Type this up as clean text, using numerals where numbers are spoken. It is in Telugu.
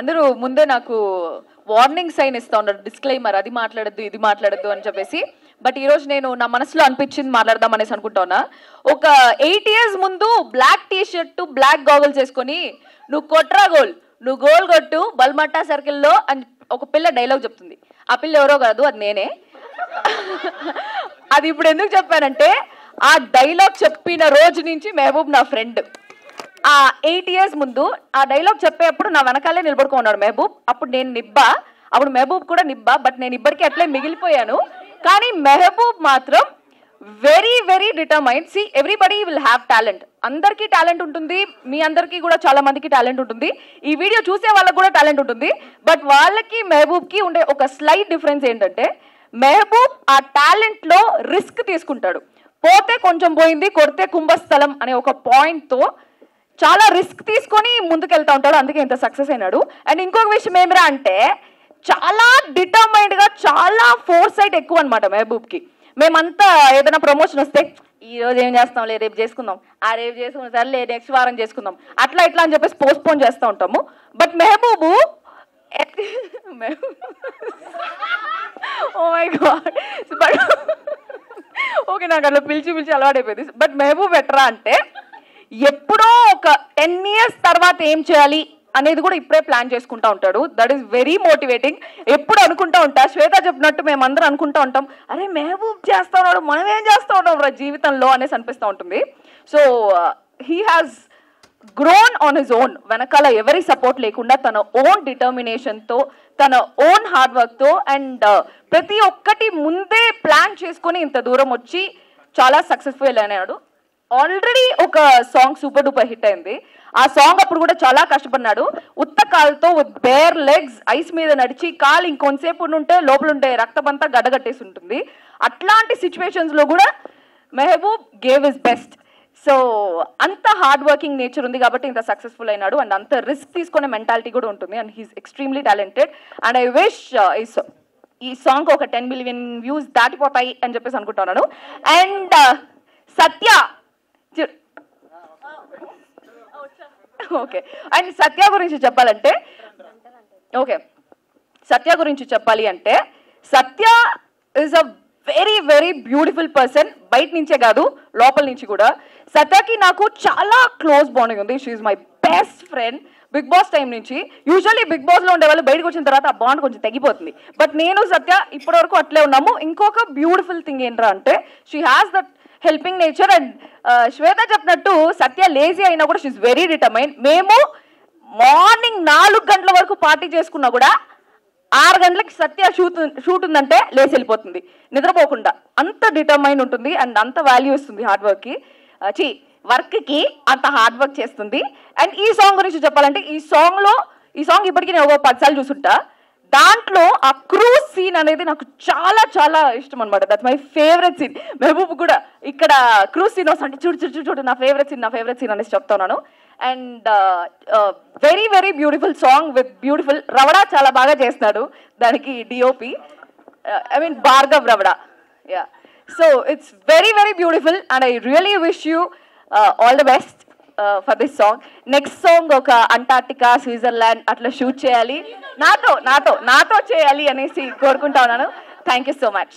అందరూ ముందే నాకు వార్నింగ్ సైన్ ఇస్తా ఉన్నారు, డిస్క్లైమర్, అది మాట్లాడద్దు ఇది మాట్లాడద్దు అని చెప్పేసి. బట్ ఈరోజు నేను నా మనసులో అనిపించింది మాట్లాడదాం అనేసి అనుకుంటున్నా. ఒక 8 years ముందు black T shirt black goggles వేసుకొని నువ్వు కొట్రా గోల్, నువ్వు గోల్ కొట్టు బల్మట్టా సర్కిల్లో అని ఒక పిల్ల డైలాగ్ చెప్తుంది. ఆ పిల్ల ఎవరో కాదు, అది నేనే. అది ఇప్పుడు ఎందుకు చెప్పానంటే, ఆ డైలాగ్ చెప్పిన రోజు నుంచి మెహబూబ్ నా ఫ్రెండ్. ఆ 8 years ముందు ఆ డైలాగ్ చెప్పేటప్పుడు నా వెనకాలే నిలబడుకున్నాడు మెహబూబ్. అప్పుడు నేను నిబ్బా, అప్పుడు మెహబూబ్ కూడా నిబ్బా. బట్ నేను ఇప్పటికీ అట్లే మిగిలిపోయాను. కానీ మెహబూబ్ మాత్రం very very determined. See, everybody will have talent. అందరికీ టాలెంట్ ఉంటుంది, మీ అందరికీ కూడా చాలా మందికి టాలెంట్ ఉంటుంది, ఈ వీడియో చూసే వాళ్ళకి కూడా టాలెంట్ ఉంటుంది. బట్ వాళ్ళకి మెహబూబ్కి ఉండే ఒక స్లైట్ డిఫరెన్స్ ఏంటంటే, మెహబూబ్ ఆ టాలెంట్లో రిస్క్ తీసుకుంటాడు. పోతే కొంచెం పోయింది, కొడితే కుంభస్థలం అనే ఒక పాయింట్తో చాలా రిస్క్ తీసుకొని ముందుకెళ్తా ఉంటాడు. అందుకే ఇంత సక్సెస్ అయినాడు. అండ్ ఇంకొక విషయం ఏమిరా అంటే, చాలా డిటర్మైన్డ్గా, చాలా ఫోర్ సైట్ ఎక్కువ అనమాట మెహబూబ్కి. మేమంతా ఏదైనా ప్రమోషన్ వస్తే ఈరోజు ఏం చేస్తాం, లే రేపు చేసుకుందాం, ఆ రేపు చేసుకున్నాం, సరే లే నెక్స్ట్ వారం చేసుకుందాం, అట్లా ఇట్లా అని చెప్పేసి పోస్ట్పోన్ చేస్తూ ఉంటాము. But Mehboob oh my god, but okay, నాకు అట్లా పిలిచి అలవాటైపోయింది. బట్ మెహబూబ్ ఎట్రా అంటే, ఎప్పుడో ఒక 10 years తర్వాత ఏం చేయాలి అనేది కూడా ఇప్పుడే ప్లాన్ చేసుకుంటా ఉంటాడు. That is very motivating. ఎప్పుడు అనుకుంటా ఉంటా, శ్వేత చెప్పినట్టు మేమందరం అనుకుంటా ఉంటాం, అరే మెహబూబ్ చేస్తా ఉన్నాడు, మనం ఏం చేస్తూ ఉన్నాం రా జీవితంలో అనేసి అనిపిస్తూ ఉంటుంది. So he has grown on his own. వెనకాల ఎవరి సపోర్ట్ లేకుండా తన ఓన్ డిటర్మినేషన్తో, తన ఓన్ హార్డ్ వర్క్తో అండ్ ప్రతి ఒక్కటి ముందే ప్లాన్ చేసుకొని ఇంత దూరం వచ్చి చాలా సక్సెస్ఫుల్ అయినాడు. ఆల్రెడీ ఒక సాంగ్ సూపర్ డూపర్ హిట్ అయింది. ఆ సాంగ్ అప్పుడు కూడా చాలా కష్టపడినాడు. ఉత్త కాలుతో విత్ బేర్ లెగ్స్ ఐస్ మీద నడిచి కాలు ఇంకొంతసేపు ఉంటే లోపల ఉంటే రక్తమంతా గడ్డగట్టేసి ఉంటుంది. అట్లాంటి సిచ్యువేషన్స్లో కూడా Mehboob gave his best. So అంత హార్డ్ వర్కింగ్ నేచర్ ఉంది కాబట్టి ఇంత సక్సెస్ఫుల్ అయినాడు. అండ్ అంత రిస్క్ తీసుకునే మెంటాలిటీ కూడా ఉంటుంది. And he's extremely talented. And I wish ఈ సాంగ్ ఒక 10 million views దాటిపోతాయి అని చెప్పేసి అనుకుంటున్నాను. And Satya, okay, and Satya గురించి చెప్పాలి అంటే Satya is a very very beautiful person. బయట నుంచే కాదు, లోపల నుంచి కూడా. సత్యకి నాకు చాలా క్లోజ్ బాండింగ్ ఉంది. She is my best friend. Bigg Boss time నుంచి. యూజువల్లీ బిగ్ బాస్లో ఉండే వాళ్ళు బయటకు వచ్చిన తర్వాత ఆ బాండ్ కొంచెం తగ్గిపోతుంది. బట్ నేను సత్య ఇప్పటివరకు అట్లే ఉన్నాము. ఇంకొక బ్యూటిఫుల్ థింగ్ ఏంట్రా అంటే, she has that helping nature. And Shweta చెప్పినట్టు సత్య లేజీ అయినా కూడా షీఈ్ వెరీ డిటర్మైన్. మేము మార్నింగ్ 4 గంటల వరకు పార్టీ చేసుకున్నా కూడా 6 గంటలకి సత్య షూట్ ఉందంటే లేచి వెళ్ళిపోతుంది నిద్రపోకుండా. అంత డిటర్మైన్ ఉంటుంది అండ్ అంత వాల్యూ ఇస్తుంది హార్డ్ వర్క్కి, వర్క్కి అంత హార్డ్ వర్క్ చేస్తుంది. అండ్ ఈ సాంగ్ గురించి చెప్పాలంటే, ఈ సాంగ్ ఇప్పటికీ నేను ఒక 10 సార్లు చూసుంటా. దాంట్లో ఆ క్రూజ్ సీన్ అనేది నాకు చాలా చాలా ఇష్టం అనమాట. That's my favourite scene. Mehboob కూడా ఇక్కడ క్రూజ్ సీన్ వస్తుంటే చూడు నా ఫేవరెట్ సీన్ అనేసి చెప్తున్నాను. And very very beautiful song with beautiful Ravada చాలా బాగా చేస్తున్నాడు దానికి DOP, I mean Bhargav Ravada. Yeah, so it's very very beautiful and I really wish you all the best for this song. Next song ఒక అంటార్టికా, స్విట్జర్లాండ్ అట్లా షూట్ చేయాలి, నాతో చేయాలి అనేసి కోరుకుంటా ఉన్నాను. Thank you so much.